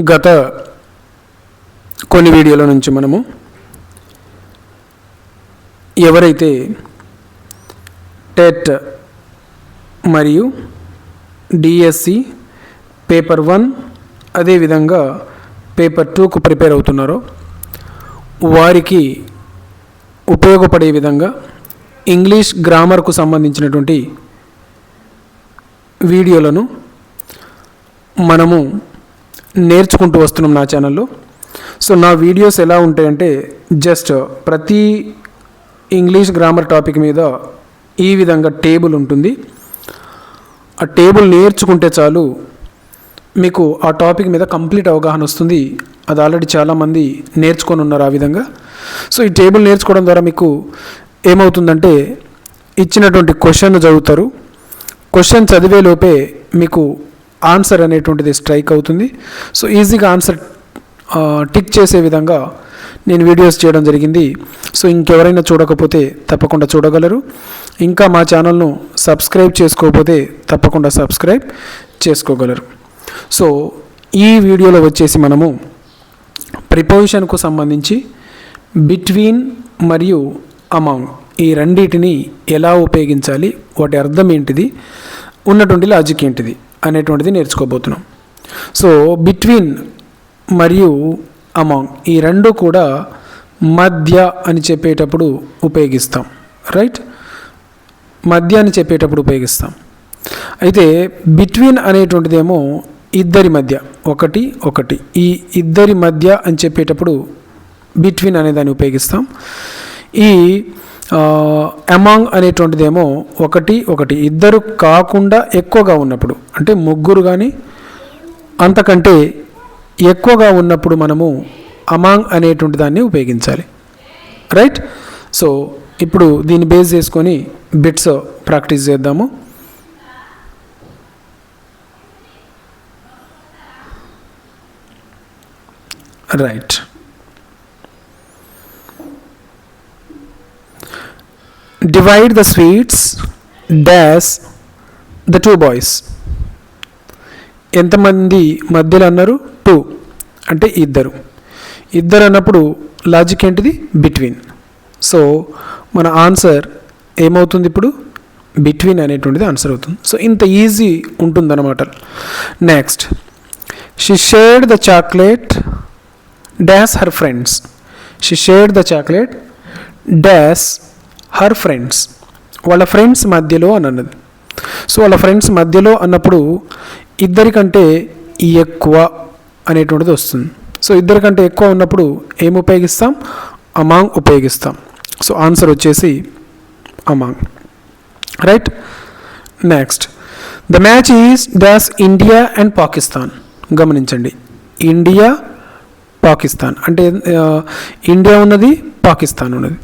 గత కొన్ని వీడియోల నుంచి మనము ఎవరైతే టెట్ మరియు డిఎస్సి పేపర్ 1 అదేవిధంగా పేపర్ 2కు ప్రిపేర్ అవుతున్నారో వారికి ఉపయోగపడే విధంగా ఇంగ్లీష్ గ్రామర్కు సంబంధించినటువంటి వీడియోలను మనము నేర్చుకుంటూ వస్తున్నాం నా ఛానల్లో. సో నా వీడియోస్ ఎలా ఉంటాయంటే జస్ట్ ప్రతి ఇంగ్లీష్ గ్రామర్ టాపిక్ మీద ఈ విధంగా టేబుల్ ఉంటుంది. ఆ టేబుల్ నేర్చుకుంటే చాలు మీకు ఆ టాపిక్ మీద కంప్లీట్ అవగాహన వస్తుంది. అది ఆల్రెడీ చాలామంది నేర్చుకొని ఉన్నారు ఆ విధంగా. సో ఈ టేబుల్ నేర్చుకోవడం ద్వారా మీకు ఏమవుతుందంటే ఇచ్చినటువంటి క్వశ్చన్ చదువుతారు. క్వశ్చన్ చదివే లోపే మీకు ఆన్సర్ అనేటువంటిది స్ట్రైక్ అవుతుంది. సో ఈజీగా ఆన్సర్ టిక్ చేసే విధంగా నేను వీడియోస్ చేయడం జరిగింది. సో ఇంకెవరైనా చూడకపోతే తప్పకుండా చూడగలరు. ఇంకా మా ఛానల్ను సబ్స్క్రైబ్ చేసుకోకపోతే తప్పకుండా సబ్స్క్రైబ్ చేసుకోగలరు. సో ఈ వీడియోలో వచ్చేసి మనము ప్రిపోజిషన్కు సంబంధించి బిట్వీన్ మరియు అమాంగ్ ఈ రెండింటిని ఎలా ఉపయోగించాలి, వాటి అర్థం ఏంటిది, ఉన్నటువంటి లాజిక్ ఏంటిది అనేటువంటిది నేర్చుకోబోతున్నాం. సో బిట్వీన్ మరియు అమాంగ్ ఈ రెండు కూడా మధ్య అని చెప్పేటప్పుడు ఉపయోగిస్తాం. రైట్, మధ్య అని చెప్పేటప్పుడు ఉపయోగిస్తాం. అయితే బిట్వీన్ అనేటువంటిదేమో ఇద్దరి మధ్య, ఒకటి ఈ ఇద్దరి మధ్య అని చెప్పేటప్పుడు బిట్వీన్ అనే దాన్ని ఉపయోగిస్తాం. ఈ అమాంగ్ అనేటువంటిదేమో ఒకటి ఇద్దరు కాకుండా ఎక్కువగా ఉన్నప్పుడు, అంటే ముగ్గురు కానీ అంతకంటే ఎక్కువగా ఉన్నప్పుడు మనము అమాంగ్ అనేటువంటి దాన్ని ఉపయోగించాలి. రైట్, సో ఇప్పుడు దీన్ని బేస్ చేసుకొని బిట్స్ ప్రాక్టీస్ చేద్దాము. Right, divide the sweets dash the two boys. ఎంతమంది మధ్యలో అన్నారు? 2, అంటే ఇద్దరు అన్నప్పుడు లాజిక్ ఏంటిది? బిట్వీన్. సో మన ఆన్సర్ ఏమవుతుంది? ఇప్పుడు బిట్వీన్ అనేటువంటిది ఆన్సర్ అవుతుంది. సో ఇంత ఈజీ ఉంటుందన్నమాట. Next, she shared the chocolate dash her friends. She shared the chocolate dash her friends, వాళ్ళ ఫ్రెండ్స్ మధ్యలో అని అన్నది. సో వాళ్ళ ఫ్రెండ్స్ మధ్యలో అన్నప్పుడు ఇద్దరికంటే ఎక్కువ అనేటువంటిది వస్తుంది. సో ఇద్దరికంటే ఎక్కువ ఉన్నప్పుడు ఏం ఉపయోగిస్తాం? అమాంగ్ ఉపయోగిస్తాం. సో ఆన్సర్ వచ్చేసి among. Right, next, the match is dash India and Pakistan. గమనించండి, ఇండియా పాకిస్తాన్ అంటే ఇండియా ఉన్నది, పాకిస్తాన్ ఉన్నది.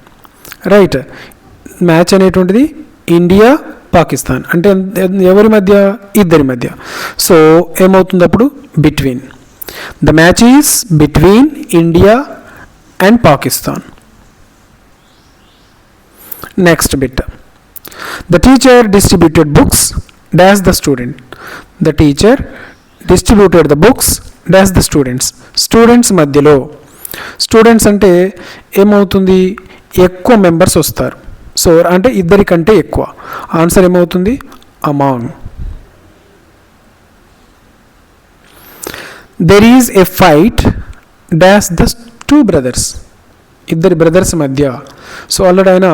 రైట్, మ్యాచ్ అనేటువంటిది ఇండియా పాకిస్తాన్ అంటే ఎవరి మధ్య? ఇద్దరి మధ్య. సో ఏమవుతుంది అప్పుడు? Between. The match is between India and Pakistan. Next bit, the teacher distributed books dash the student. The teacher distributed the books dash the students. Students మధ్యలో. స్టూడెంట్స్ అంటే ఏమవుతుంది? ఎక్కువ మెంబర్స్ వస్తారు. సో అంటే ఇద్దరికంటే ఎక్కువ. ఆన్సర్ ఏమవుతుంది? Among. There is a fight dash the 2 brothers. ఇద్దరి బ్రదర్స్ మధ్య. సో ఆల్రెడీ ఆయన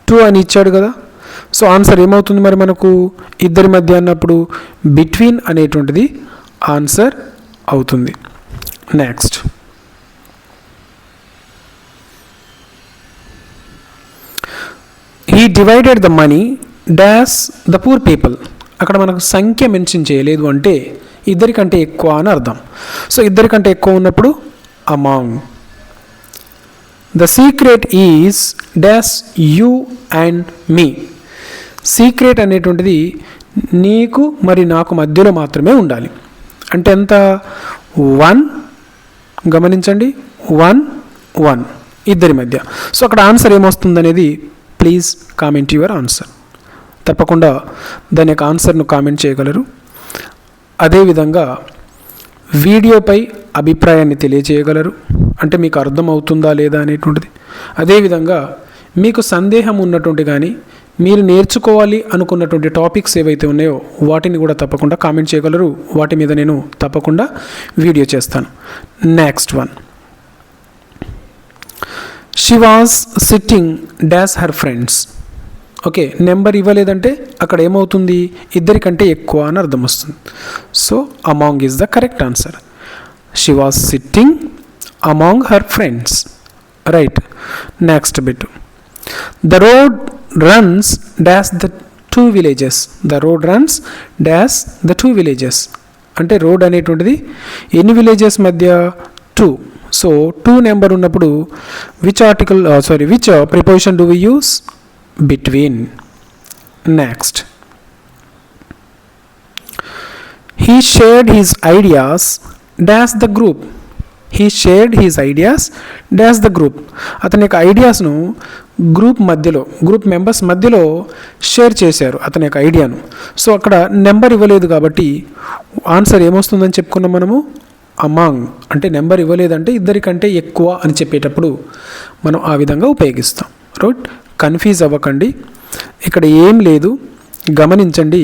2 అని ఇచ్చాడు కదా. సో ఆన్సర్ ఏమవుతుంది మరి మనకు? ఇద్దరి మధ్య అన్నప్పుడు బిట్వీన్ అనేటువంటిది ఆన్సర్ అవుతుంది. Next, he divided the money dash the poor people. అక్కడ మనకు సంఖ్య మెన్షన్ చేయలేదు అంటే ఇద్దరికంటే ఎక్కువ అని అర్థం. సో ఇద్దరికంటే ఎక్కువ ఉన్నప్పుడు among. The secret is dash you and me. Secret అనేటువంటిది నీకు మరి నాకు మధ్యలో మాత్రమే ఉండాలి. అంటే ఎంత? 1. గమనించండి, 1 ఇద్దరి మధ్య. సో అక్కడ ఆన్సర్ ఏమొస్తుంది అనేది ప్లీజ్ కామెంట్ యువర్ ఆన్సర్. తప్పకుండా దాని యొక్క ఆన్సర్ను కామెంట్ చేయగలరు. అదేవిధంగా వీడియోపై అభిప్రాయాన్ని తెలియచేయగలరు, అంటే మీకు అర్థమవుతుందా లేదా అనేటువంటిది. అదేవిధంగా మీకు సందేహం ఉన్నటువంటి కానీ మీరు నేర్చుకోవాలి అనుకున్నటువంటి టాపిక్స్ ఏవైతే ఉన్నాయో వాటిని కూడా తప్పకుండా కామెంట్ చేయగలరు. వాటి మీద నేను తప్పకుండా వీడియో చేస్తాను. Next one, she was sitting dash her friends. Okay, number ఇవ్వలేదంటే అక్కడ ఏమవుతుంది, ఇద్దరికంటే ఎక్కువ అని అర్థం వస్తుంది. So among is the correct answer. She was sitting among her friends. Right. Next bit, the road runs dash the two villages. The road runs dash the two villages అంటే road అనేటువంటిది ఎన్ని విలేజెస్ మధ్య, 2. So 2 number ఉన్నప్పుడు which preposition do we use, between. Next, he shared his ideas dash the group. He shared his ideas dash the group. అతని యొక్క ఐడియాస్ను group members మధ్యలో share చేశారు అతని యొక్క ఐడియాను. సో అక్కడ నెంబర్ ఇవ్వలేదు కాబట్టి ఆన్సర్ ఏమొస్తుందని చెప్పుకున్నాం మనము, అమాంగ్. అంటే నెంబర్ ఇవ్వలేదంటే ఇద్దరికంటే ఎక్కువ అని చెప్పేటప్పుడు మనం ఆ విధంగా ఉపయోగిస్తాం. రైట్. కన్ఫ్యూజ్ అవ్వకండి, ఇక్కడ ఏం లేదు, గమనించండి.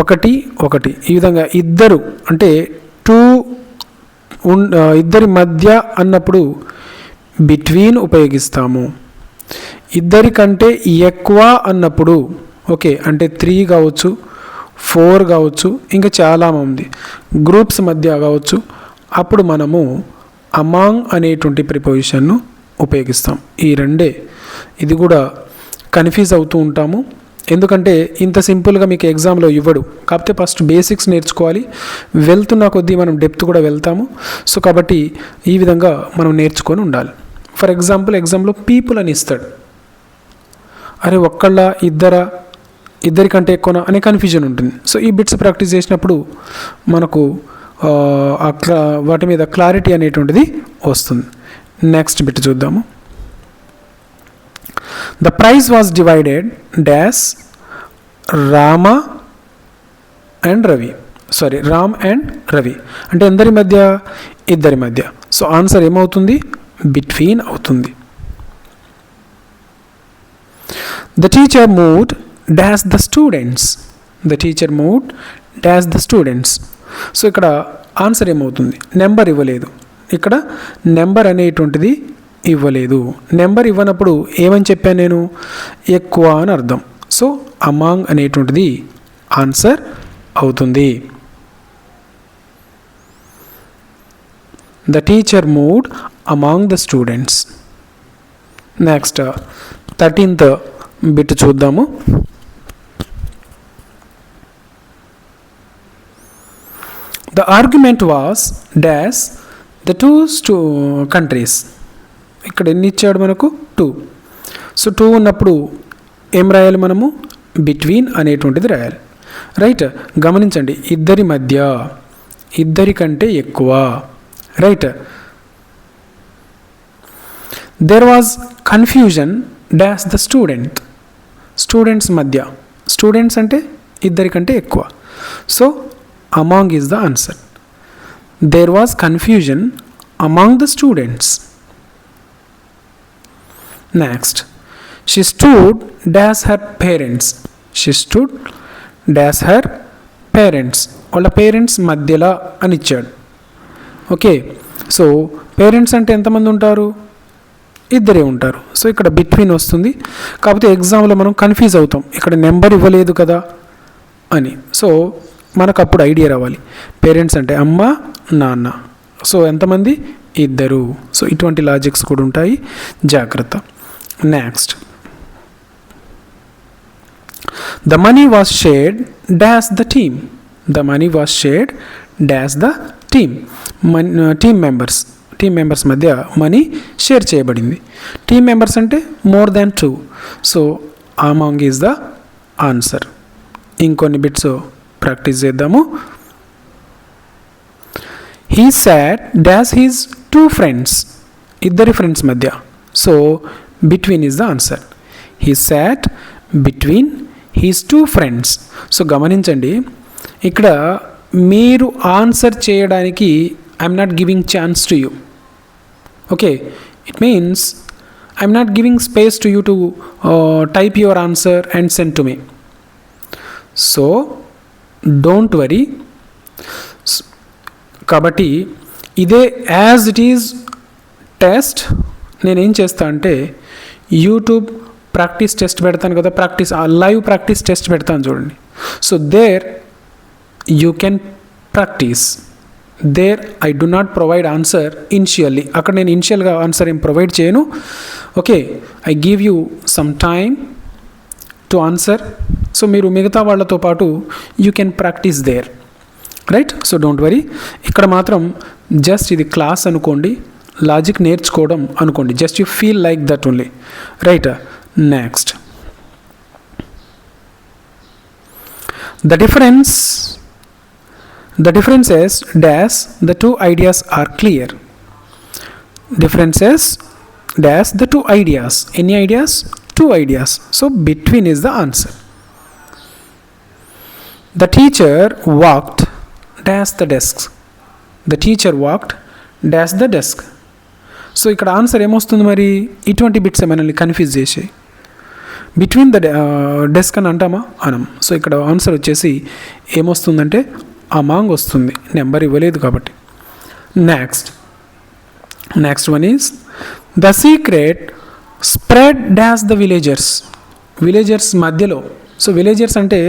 1 1 ఈ విధంగా ఇద్దరు అంటే 2 ఇద్దరి మధ్య అన్నప్పుడు బిట్వీన్ ఉపయోగిస్తాము. ఇద్దరికంటే ఎక్కువ అన్నప్పుడు ఓకే అంటే 3 కావచ్చు, 4 కావచ్చు, ఇంకా చాలామంది గ్రూప్స్ మధ్య కావచ్చు, అప్పుడు మనము అమాంగ్ అనేటువంటి ప్రిపోజిషన్ను ఉపయోగిస్తాం. ఈ రెండే. ఇది కూడా కన్ఫ్యూజ్ అవుతూ ఉంటాము, ఎందుకంటే ఇంత సింపుల్గా మీకు ఎగ్జామ్లో ఇవ్వడు. కాకపోతే ఫస్ట్ బేసిక్స్ నేర్చుకోవాలి, వెళ్తున్న కొద్దీ మనం డెప్త్ కూడా వెళ్తాము. సో కాబట్టి ఈ విధంగా మనం నేర్చుకొని ఉండాలి. ఫర్ ఎగ్జాంపుల్ ఎగ్జామ్లో పీపుల్ అని ఇస్తాడు, అరే ఒక్కళ్ళ ఇద్దరికంటే ఎక్కువనా అనే కన్ఫ్యూజన్ ఉంటుంది. సో ఈ బిట్స్ ప్రాక్టీస్ చేసినప్పుడు మనకు వాటి మీద క్లారిటీ అనేటువంటిది వస్తుంది. నెక్స్ట్ బిట్ చూద్దాము. The prize was divided dash Ram and Ravi. అంటే ఎందరి మధ్య, ఇద్దరి మధ్య. సో ఆన్సర్ ఏమవుతుంది, బిట్వీన్ అవుతుంది. The teacher moved dash the students. The teacher moved dash the students. So ఇక్కడ ఆన్సర్ ఏమవుతుంది, నెంబర్ ఇవ్వలేదు. ఇక్కడ నెంబర్ అనేటువంటిది ఇవ్వలేదు. నెంబర్ ఇవ్వనప్పుడు ఏమని చెప్పాను నేను, ఎక్కువ అని అర్థం. సో అమాంగ్ అనేటువంటిది ఆన్సర్ అవుతుంది. The teacher moved among the students. Next 13th bit చూద్దాము. The argument was dash the two countries. ఇక్కడ ఎన్ని ఇచ్చాడు మనకు, 2. సో 2 ఉన్నప్పుడు ఏం రాయాలి మనము, బిట్వీన్ అనేటువంటిది రాయాలి. రైట్. గమనించండి, ఇద్దరి మధ్య, ఇద్దరికంటే ఎక్కువ. Right. There was confusion dash the students మధ్య. స్టూడెంట్స్ అంటే ఇద్దరికంటే ఎక్కువ. So among is the answer. There was confusion among the students. Next, she stood dash her parents. She stood dash her parents. వాళ్ళ పేరెంట్స్ మధ్యలో అని ఇచ్చాడు. Okay. So parents అంటే ఎంతమంది ఉంటారు, ఇద్దరే ఉంటారు. సో ఇక్కడ బిట్వీన్ వస్తుంది. కాకపోతే ఎగ్జామ్లో మనం కన్ఫ్యూజ్ అవుతాం, ఇక్కడ నెంబర్ ఇవ్వలేదు కదా అని. సో మనకు అప్పుడు ఐడియా రావాలి, పేరెంట్స్ అంటే అమ్మ నాన్న. సో ఎంతమంది, ఇద్దరు. సో ఇటువంటి లాజిక్స్ కూడా ఉంటాయి, జాగ్రత్త. Next, the money was shared dash the team. The money was shared dash the team. Team members మధ్య మనీ షేర్ చేయబడింది. టీమ్ మెంబర్స్ అంటే more than 2. So among is the answer. ఇంకొన్ని బిట్స్ ప్రాక్టీస్ చేద్దాము. He sat dash his 2 friends. ఇద్దరి friends మధ్య. So between is the answer. He sat between his 2 friends. So గమనించండి, ఇక్కడ మీరు ఆన్సర్ చేయడానికి I'm not giving chance to you. Okay, it means I'm not giving space to you to type your answer and send to me. So don't worry. కాబట్టి ఇదే as it is test నేనేం చేస్తా అంటే YouTube practice test పెడతాను కదా, live practice test పెడతాను చూడండి. So there you can practice. There I do not provide answer initially. అక్కడ నేను ఇనిషియల్గా ఆన్సర్ ఏం ప్రొవైడ్ చేయను. Okay, I give you some time to answer. So మీరు మిగతా వాళ్ళతో పాటు you can practice there, right? So don't worry. ఇక్కడ మాత్రం జస్ట్ ఇది క్లాస్ అనుకోండి, లాజిక్ నేర్చుకోవడం అనుకోండి. Just you feel like that only, right? Next, the difference is dash the two ideas are clear. Differences dash the two ideas. Any ideas? Two ideas. So between is the answer. The teacher walked dash the desk. The teacher walked dash the desk. So ఇక్కడ answer ఏమొస్తుంది మరి? ఇటువంటి bits మనల్ని confuse చేసాయి. Between the desk అని అంటామా? అనం. So ఇక్కడ ఆన్సర్ వచ్చేసి ఏమొస్తుందంటే అమాంగ్ వస్తుంది, నెంబర్ ఇవ్వలేదు కాబట్టి. Next one is the secret spread dash the villagers మధ్యలో. సో విలేజర్స్ అంటే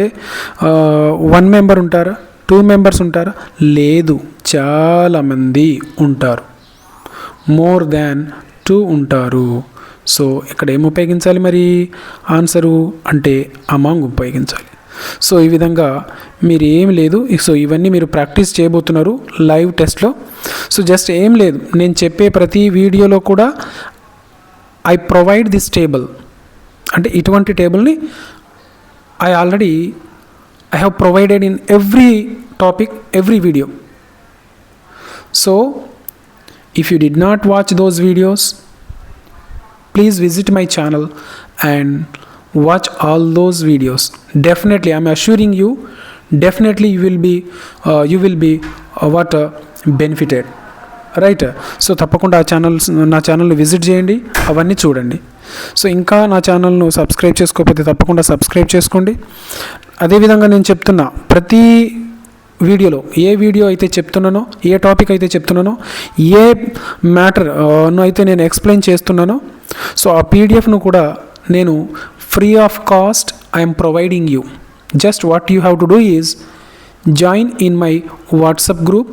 1 మెంబర్ ఉంటారా, 2 మెంబర్స్ ఉంటారా? లేదు, చాలామంది ఉంటారు. మోర్ దాన్ 2 ఉంటారు. సో ఇక్కడ ఏం ఉపయోగించాలి మరి? ఆన్సరు అంటే అమాంగ్ ఉపయోగించాలి. సో ఈ విధంగా మీరు ఏం లేదు. సో ఇవన్నీ మీరు ప్రాక్టీస్ చేయబోతున్నారు లైవ్ టెస్ట్లో. సో జస్ట్ ఏం లేదు, నేను చెప్పే ప్రతి వీడియోలో కూడా ఐ ప్రొవైడ్ దిస్ టేబుల్. అంటే ఇటువంటి టేబుల్ని I have provided in every topic, every video. So if you did not watch those videos, please visit my channel and watch all those videos. Definitely, I'm assuring you, definitely you will be benefited, right? So తప్పకుండా నా ఛానల్ని visit చేయండి, అవన్నీ చూడండి. So ఇంకా నా ఛానల్ను subscribe చేసుకోకపోతే తప్పకుండా సబ్స్క్రైబ్ చేసుకోండి. అదేవిధంగా నేను చెప్తున్నా ప్రతి వీడియోలో ఏ వీడియో అయితే చెప్తున్నానో, ఏ టాపిక్ అయితే చెప్తున్నానో, ఏ మ్యాటర్ అయితే నేను ఎక్స్ప్లెయిన్ చేస్తున్నానో, సో ఆ పీడిఎఫ్ను కూడా నేను free of cost I'm providing you. Just what you have to do is join in my WhatsApp group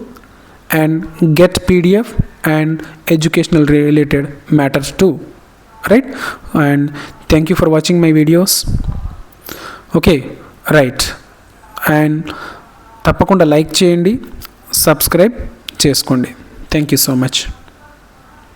and get PDF and educational related matters too, right? And thank you for watching my videos. Okay, right? And తప్పకుండా like చేయండి, subscribe చేసుకోండి. Thank you so much.